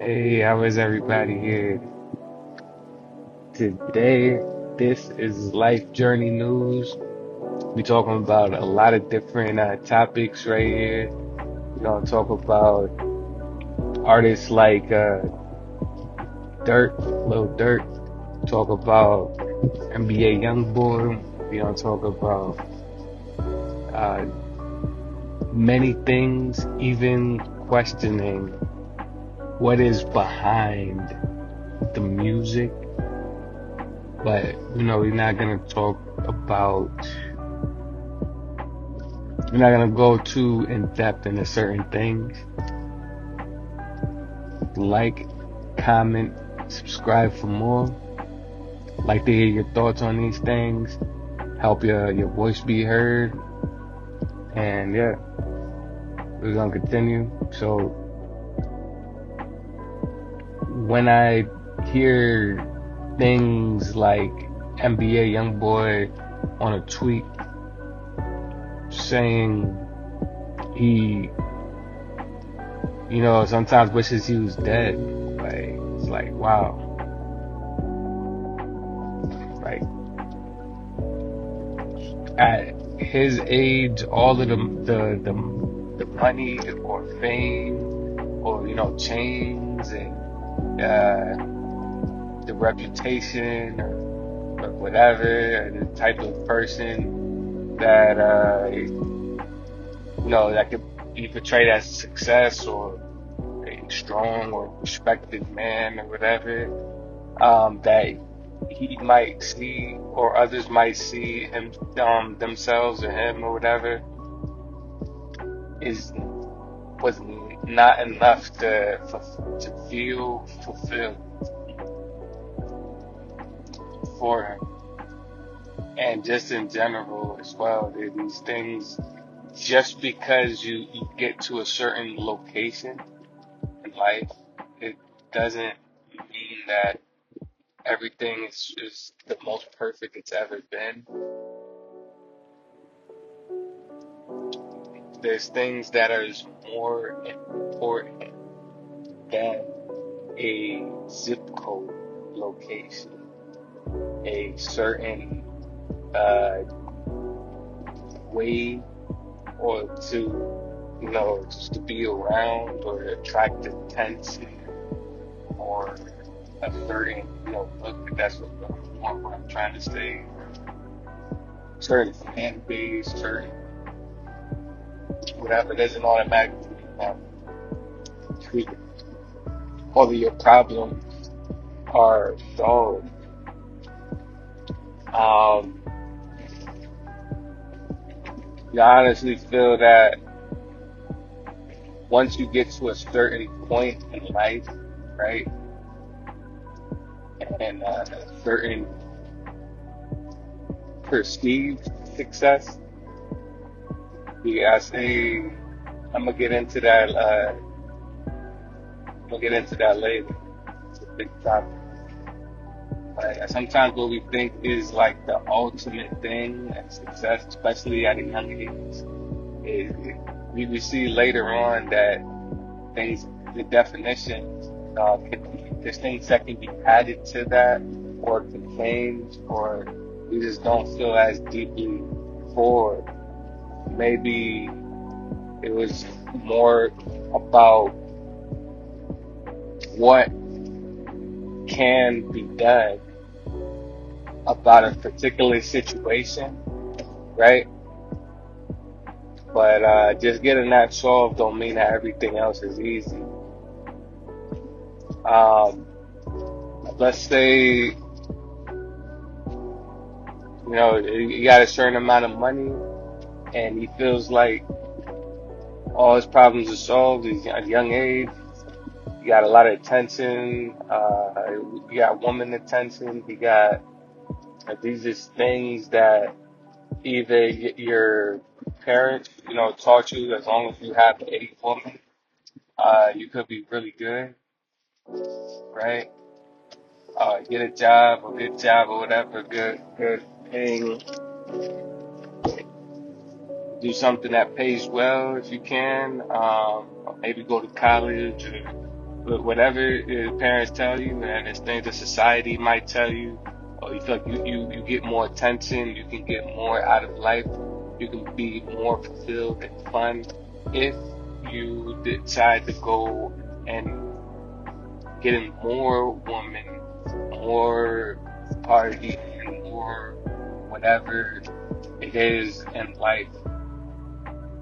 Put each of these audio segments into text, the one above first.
Hey, how is everybody here today? This is Life Journey News. We talking about a lot of different topics right here. We're gonna talk about artists like Lil Dirt. Talk about NBA YoungBoy. We're gonna talk about uh, many things, even questioning what is behind the music. But we're not gonna talk about we're not gonna go too in depth into certain things. Like, comment, subscribe for more. Like to hear your thoughts on these things. Help your voice be heard. And yeah, we're gonna continue. So when I hear things like NBA YoungBoy on a tweet saying he, sometimes wishes he was dead. Like, it's like, wow. Like, at his age, all of the money or fame or, chains and, the reputation or whatever, or the type of person that, that could be portrayed as success or a strong or respected man or whatever, that he might see or others might see him, themselves or him or whatever, is was not enough to feel fulfilled for him. And just in general as well, these things, just because you get to a certain location in life, it doesn't mean that everything is the most perfect it's ever been. There's things that are more important than a zip code location, a certain uh, way, or just to be around or attract attention, or a certain, look. That's what I'm trying to say. Certain fan base, certain whatever. Doesn't automatically treat all of your problems are solved. Um, I honestly feel that once you get to a certain point in life, right, and a certain perceived success, I say I'm gonna get into that. I'm gonna get into that later. It's a big topic. Sometimes what we think is like the ultimate thing and success, especially at a young age, is we see later on that things, the definitions, there's things that can be added to that or can change, or we just don't feel as deeply for. Maybe it was more about what can be done about a particular situation, right? But just getting that solved don't mean that everything else is easy. Um, let's say, he got a certain amount of money and he feels like all his problems are solved. He's at a young age. He got a lot of attention. He got woman attention. He got these just things that either your parents, taught you, as long as you have a woman, you could be really good, right? Get a job, a good job or whatever, good paying. Do something that pays well if you can. Or maybe go to college, or whatever your parents tell you, and it's things that society might tell you, or you feel like you get more attention, you can get more out of life, you can be more fulfilled and fun if you decide to go and get in more women, more party, and more whatever it is in life.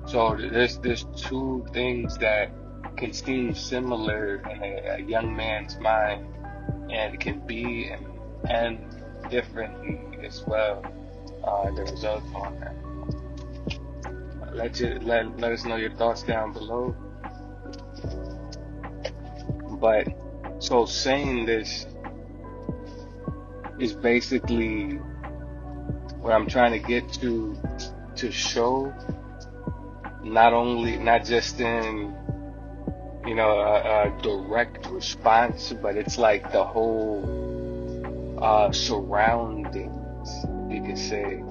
So there's two things that can seem similar in a young man's mind and can be and differently as well. The results on that. Let us know your thoughts down below. But so saying this is basically what I'm trying to get to show not just in a direct response, but it's like the whole surroundings, you could say.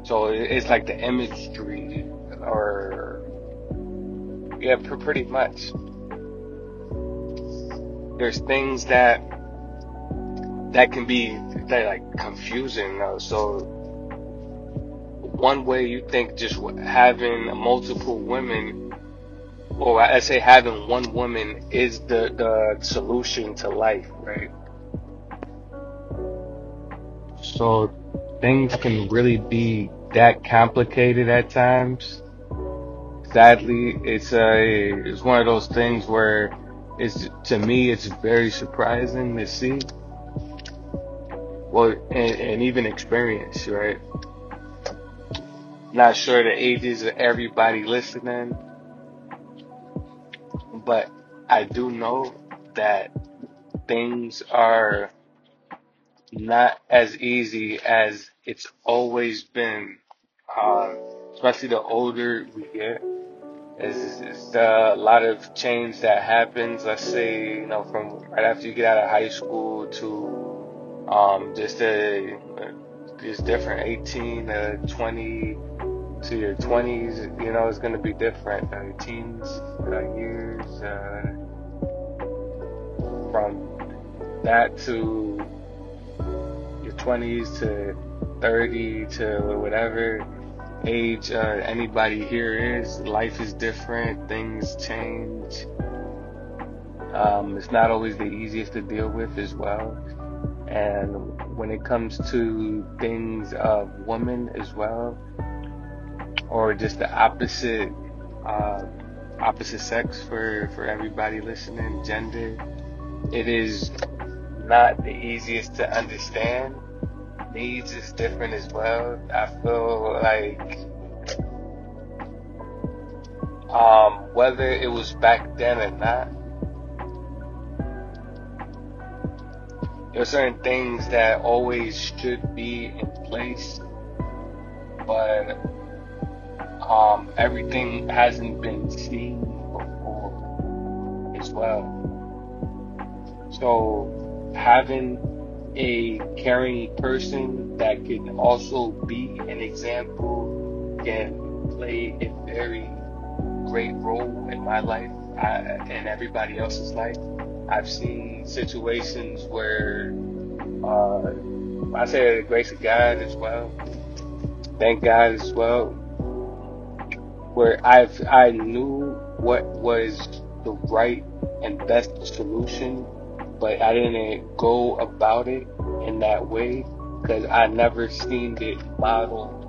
So it's like the imagery, or yeah, pretty much. There's things that can be that like confusing. So one way you think just having multiple women, or I say having one woman, is the solution to life, right? So things can really be that complicated at times. Sadly, it's one of those things where to me it's very surprising to see, well, and even experience, right? Not sure the ages of everybody listening, but I do know that things are not as easy as it's always been. Um, Especially the older we get, is a lot of change that happens. Let's say, from right after you get out of high school to just different 18 to 20 to your 20s. It's going to be different. Your teens years, from that to your 20s to 30 to whatever age anybody here is. Life is different, things change. It's not always the easiest to deal with as well. And when it comes to things of women as well, or just the opposite sex for everybody listening, gender, it is not the easiest to understand. Needs is different as well. I feel like whether it was back then or not, there are certain things that always should be in place, but everything hasn't been seen before as well. So having a caring person that can also be an example can play a very great role in my life and everybody else's life. I've seen situations where I say the grace of God as well, thank God as well, where I knew what was the right and best solution, but I didn't go about it in that way because I never seen it modeled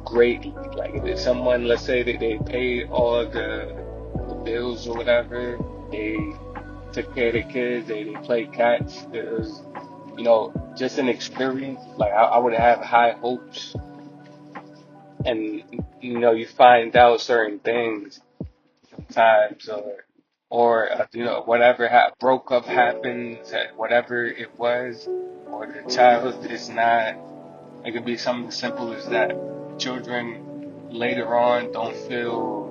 greatly. Like if someone, let's say that they paid all the bills or whatever, they took care of the kids, they played catch. It was, just an experience. Like I would have high hopes, and you find out certain things sometimes, or whatever broke up happens, whatever it was, or the child is not. It could be something as simple as that. Children later on don't feel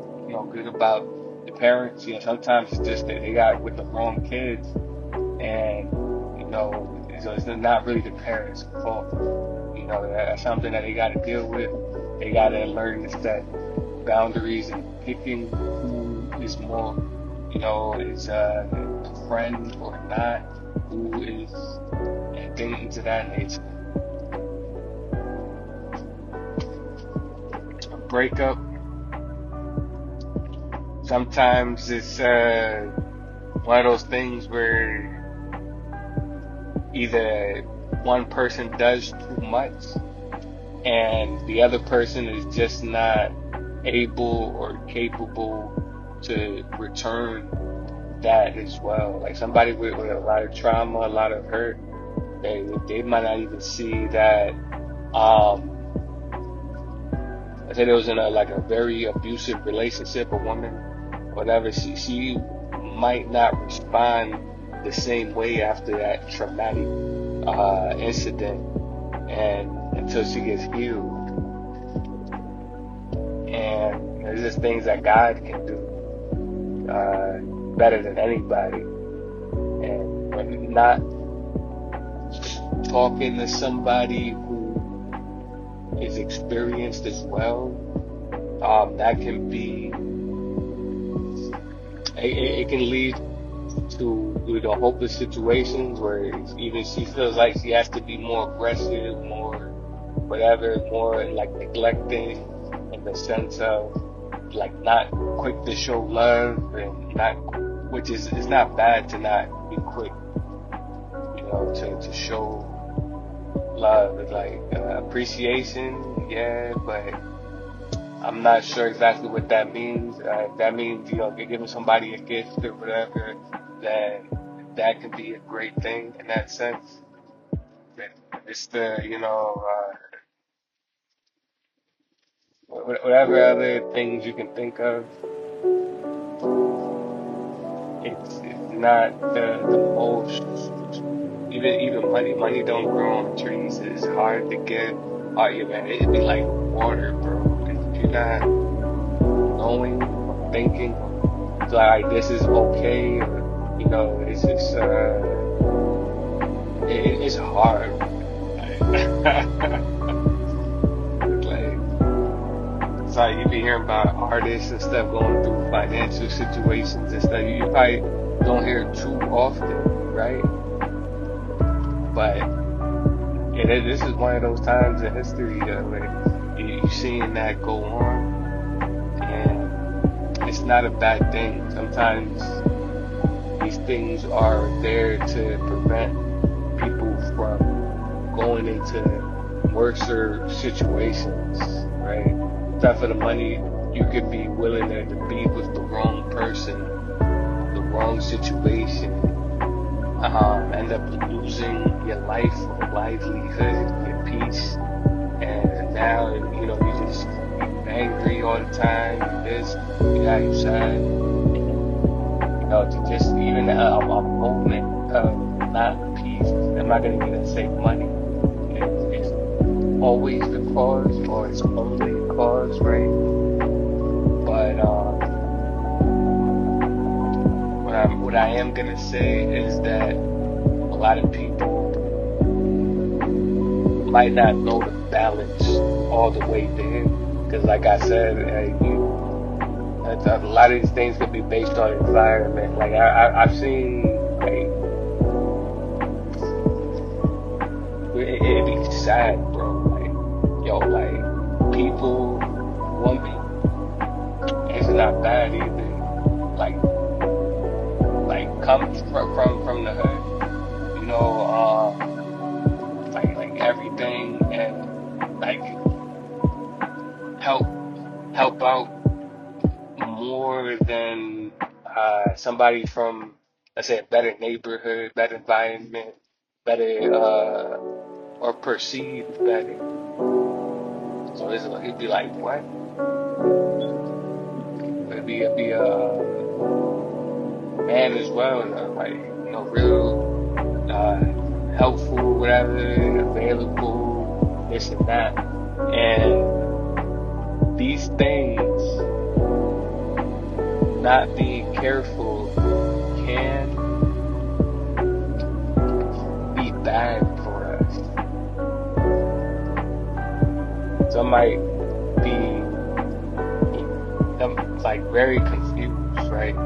good about the parents. Sometimes it's just that they got with the wrong kids, and so it's not really the parents' fault. That's something that they got to deal with. They got to learn to set boundaries and picking who is more is a friend or not, who is, and things of that nature. A breakup, sometimes it's one of those things where either one person does too much and the other person is just not able or capable to return that as well. Like somebody with a lot of trauma, a lot of hurt, they might not even see that. I said it was in a very abusive relationship, a woman, whatever. She might not respond the same way after that traumatic incident, and until she gets healed. And there's just things that God can do better than anybody. And when not talking to somebody who is experienced as well, that can be, it can lead to the hopeless situations where even she feels like she has to be more aggressive, more whatever, more like neglecting, in the sense of like not quick to show love, and not, which is, it's not bad to not be quick, to show love. It's like appreciation, yeah, but I'm not sure exactly what that means. If that means, you're giving somebody a gift or whatever, then that can be a great thing in that sense. But it's the, whatever other things you can think of, it's not the most, even money don't grow on trees. It's hard to get. Oh yeah, man, it'd be like water, bro. If you're not knowing or thinking like this is okay, or, it's just it's hard. It's like you be hearing about artists and stuff going through financial situations and stuff. You probably don't hear it too often, right? But yeah, this is one of those times in history where you're seeing that go on, and it's not a bad thing. Sometimes these things are there to prevent people from going into worser situations, right? Not for the money, you could be willing to be with the wrong person, the wrong situation, end up losing your life or livelihood, your peace, and now, you just angry all the time, you this, you got you sad, to just even a moment of not peace. I'm not going to even say money. It's always the cause, or it's only the cause, right? But what I am gonna say is that a lot of people might not know the balance all the way there, because like I said, a lot of these things could be based on environment. Like I've seen, like, it'd be sad, bro. Like people, women, it's not bad either. Like come from the hood, like everything, and like help out more than somebody from, let's say, a better neighborhood, better environment, better or perceived better. So it'd be like, what? It'd be a man as well, like, real helpful, whatever, available, this and that. And these things, not being careful, can be bad for us. Some might be like very confused, right?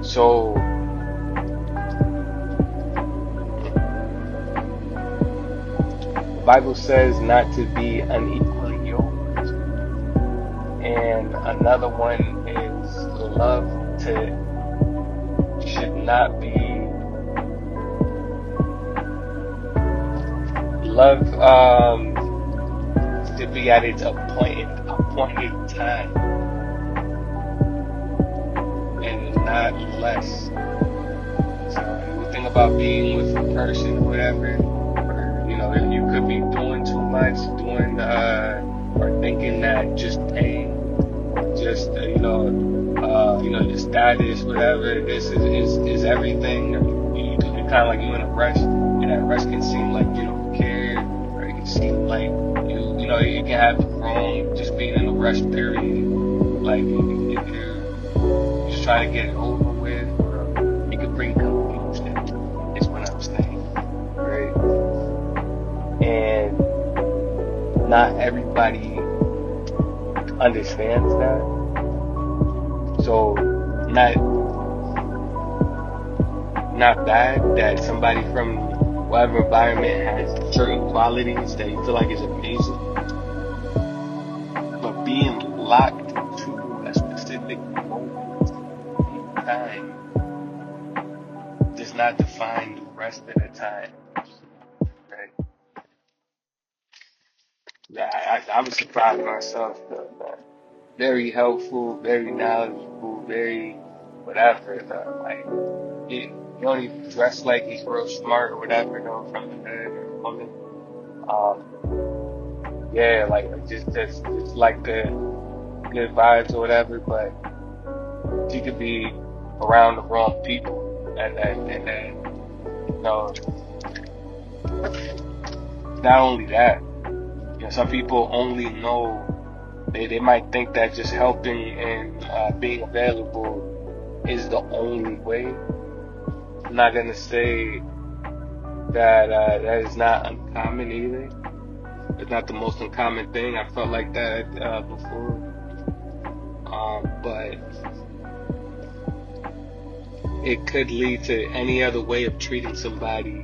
So the Bible says not to be unequally yoked, and another one is love to should not be love should be at its appointed time and not less. So you think about being with a person or whatever, or if you could be doing too much, or thinking that just paying, or just your status, whatever, this is everything. It's kind of like you in a rush, and that rush can seem like you don't care, or it can seem like you can have it wrong just being in a rush period. Like if you're just trying to get it over with, or it could bring confusion. Is what I'm saying, right? And not everybody understands that. So not bad that somebody from whatever environment has certain qualities that you feel like is amazing, but being locked to a specific moment in time does not define the rest of the time. Right? Yeah, I was surprised myself though, man. Very helpful, very knowledgeable, very whatever though. Like he don't even dress like he's real smart or whatever though from the hood or woman. Yeah, like just like the good vibes or whatever, but she could be around the wrong people, and then you know, not only that, some people only know they might think that just helping and being available is the only way. I'm not gonna say that that is not uncommon either. It's not the most uncommon thing. I felt like that before, but it could lead to any other way of treating somebody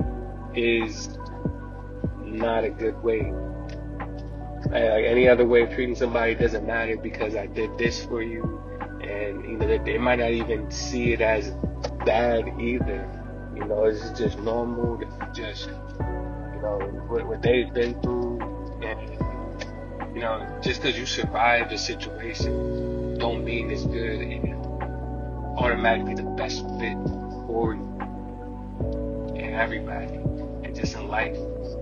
is not a good way. Like any other way of treating somebody doesn't matter because I did this for you, and they might not even see it as bad either. It's just normal. It's just what they've been through, and just because you survived a situation, don't mean it's good and automatically the best fit for you and everybody, and just in life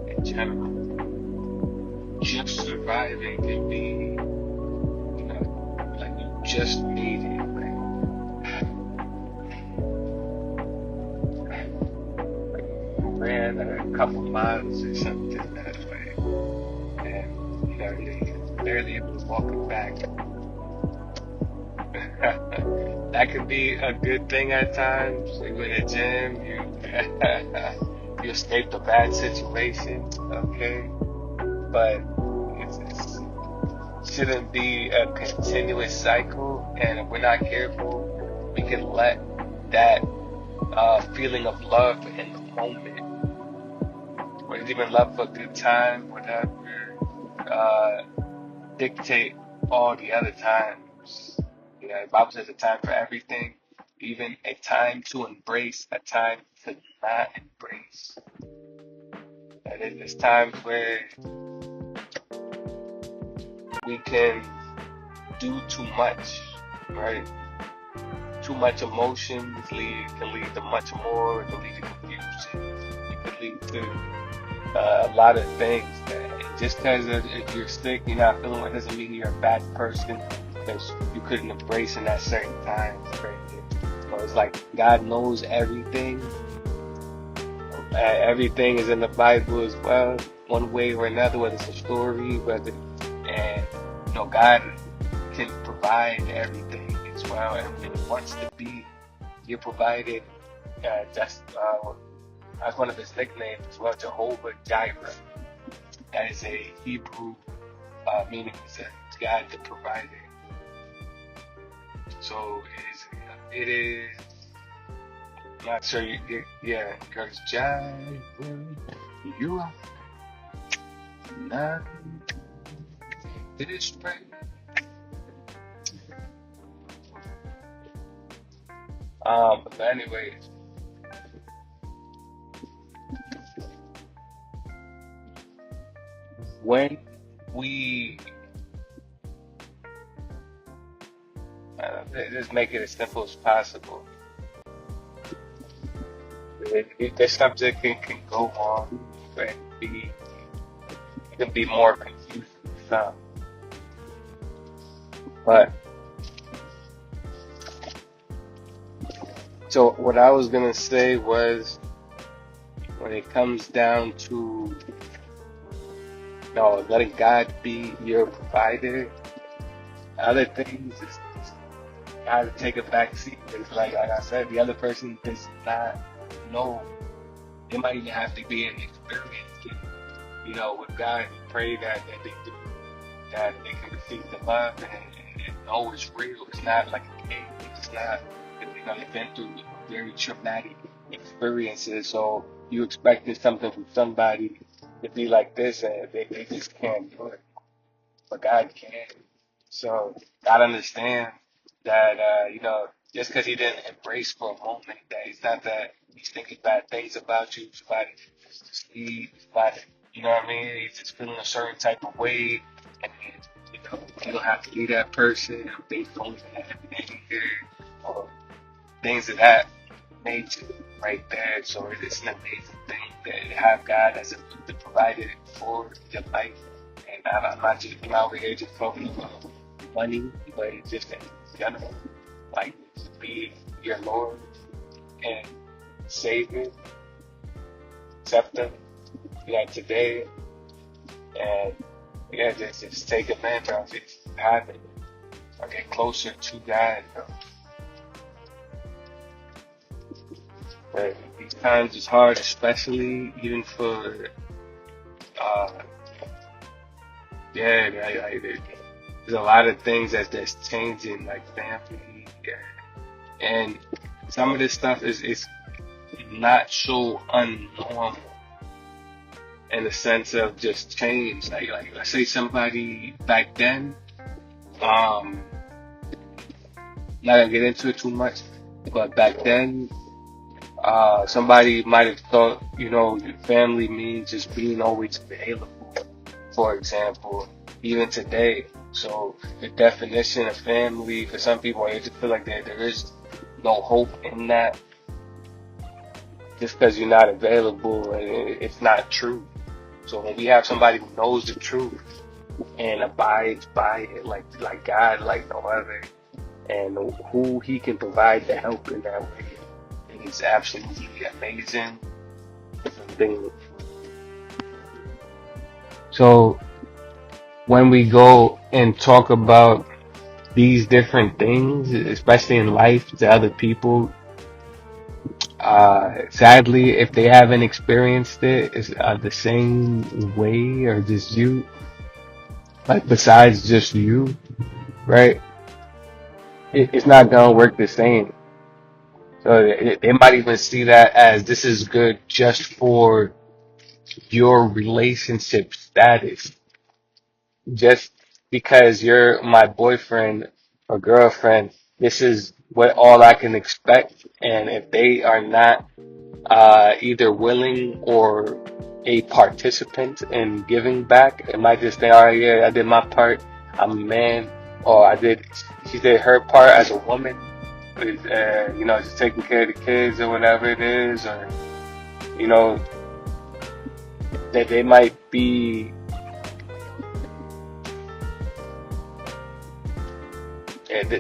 in general. Just surviving can be, like you just made it. Like you ran a couple miles or something that way, and you're barely able to walk it back. That could be a good thing at times. You in the gym, you escaped a bad situation, okay? But it shouldn't be a continuous cycle, and if we're not careful, we can let that feeling of love in the moment, or even love for a good time, whatever, dictate all the other times. The Bible says a time for everything, even a time to embrace, a time to not embrace. And there's times where we can do too much, right? Too much emotions can lead to much more. It can lead to confusion. It can lead to a lot of things. Just because if you're sick, you're not feeling well, doesn't mean you're a bad person because you couldn't embrace in that certain time. Right? So it's like God knows everything. Everything is in the Bible as well, one way or another, whether it's a story, God can provide everything as well, and He wants to be your provided. That's one of His nicknames as well, Jehovah Jireh. That is a Hebrew meaning it's God the provider. So it is Not sure yeah, because Jai, you are not this way. But anyways, when we just make it as simple as possible. The subject can go on and be it can be more confusing than some. But so what I was gonna say was when it comes down to letting God be your provider, other things is gotta take a back seat. It's like I said, the other person does not know. They might even have to be an experience. With God, we pray that they do, that they can receive the love and know it's real. It's not like a game. It's not, they've been through very traumatic experiences. So you expecting something from somebody to be like this and they just can't do it. But God can. So gotta understand that just because he didn't embrace for a moment, that it's not that he's thinking bad things about you, somebody just leave, somebody, you know what I mean? He's just feeling a certain type of way, and you don't have to be that person, based on that anger or things of that nature right there. So it's an amazing thing that you have God as the provider for your life. And I'm not just out here just talking about money, but it's just in general, like to be your Lord and Savior, accept Him, today, and just take advantage of it, have it, or get closer to God. But these times is hard, especially even for, uh, there's a lot of things that's changing, like family, and some of this stuff is not so unnormal in the sense of just change. Like let's say somebody back then, not gonna get into it too much, but back then, somebody might have thought, your family means just being always available, for example, even today. So the definition of family for some people, I just feel like there is no hope in that just because you're not available, and it's not true. So when we have somebody who knows the truth and abides by it, like God, like no other, and who He can provide the help in that way, it's absolutely amazing thing. So when we go and talk about these different things, especially in life to other people, sadly, if they haven't experienced it, it's the same way or just you, like besides just you, right? It's not gonna work the same. So they might even see that as this is good just for your relationship status, just because you're my boyfriend or girlfriend. This is what all I can expect, and if they are not either willing or a participant in giving back, it might just say, all right, yeah, I did my part, I'm a man, or she did her part as a woman, with, just taking care of the kids or whatever it is, or, that they might be,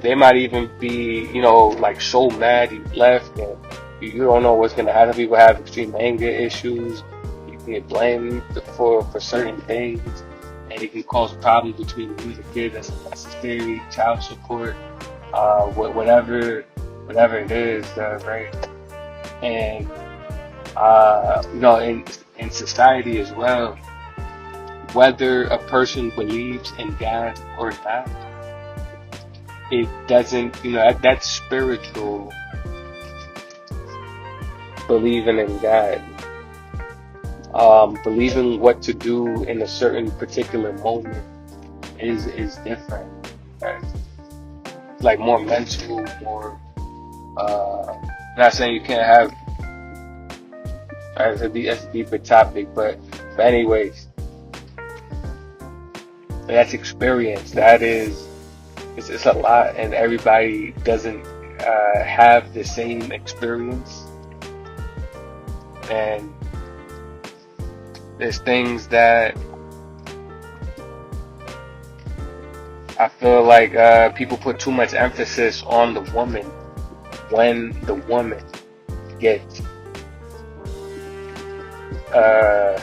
they might even be, like so mad you left, and you don't know what's going to happen. People have extreme anger issues. You can get blamed for certain things, and it can cause problems between you and the kid that's unnecessary, child support, whatever it is, right? And, in society as well, whether a person believes in God or not, it doesn't, that spiritual believing in God, believing what to do in a certain particular moment is different. Right? Like more mental, more. Not saying you can't have. That's a deeper topic, but anyways, that's experience. It's a lot, and everybody doesn't have the same experience. And there's things that I feel like people put too much emphasis on the woman when the woman gets uh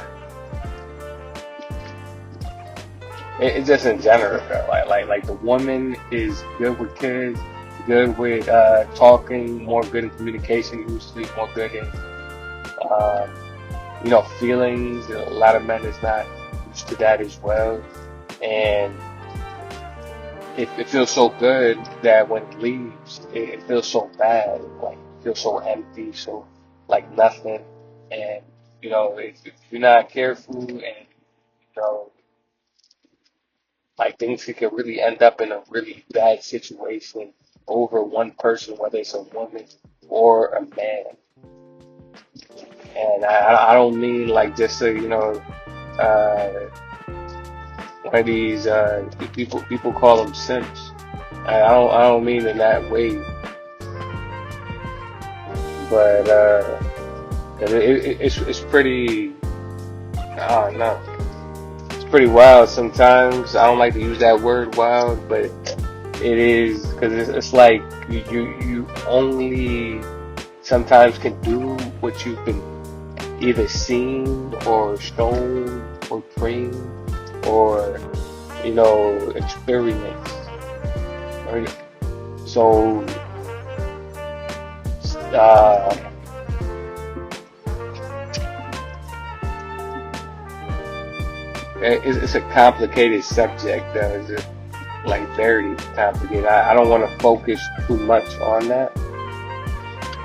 it's just in general, like the woman is good with kids, good with talking, more good in communication, usually more good in uh, feelings. A lot of men is not used to that as well, and it feels so good that when it leaves, it feels so bad, like it feels so empty, so like nothing. And if you're not careful, and like things could really end up in a really bad situation over one person, whether it's a woman or a man. And I don't mean like just uh, one of these people call them simps. I don't mean in that way, but it's pretty. I don't know. It's pretty wild sometimes. I don't like to use that word wild, but it is because it's like you only sometimes can do what you've been either seen or shown or trained or experienced. Right? So uh, it's a complicated subject. It's like very complicated. I don't want to focus too much on that,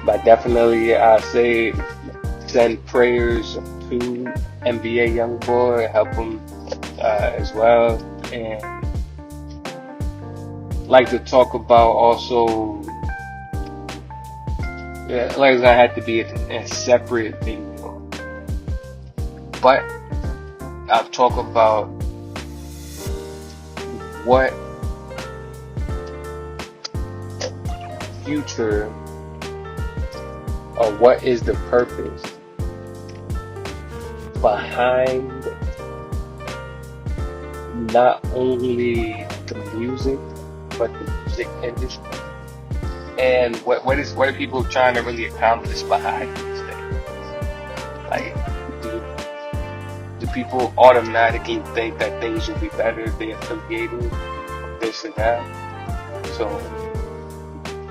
but definitely I say send prayers to NBA Youngboy, help him as well, and like to talk about also. Yeah, like it's gonna have to be a separate video, but I'll talk about what future or what is the purpose behind not only the music but the music industry, and what are people trying to really accomplish behind these things? Like, do people automatically think that things will be better if they affiliated with this and that? So,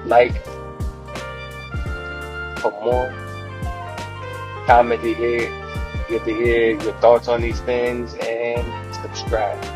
like, for more, comment to hear, get to hear your thoughts on these things, and subscribe.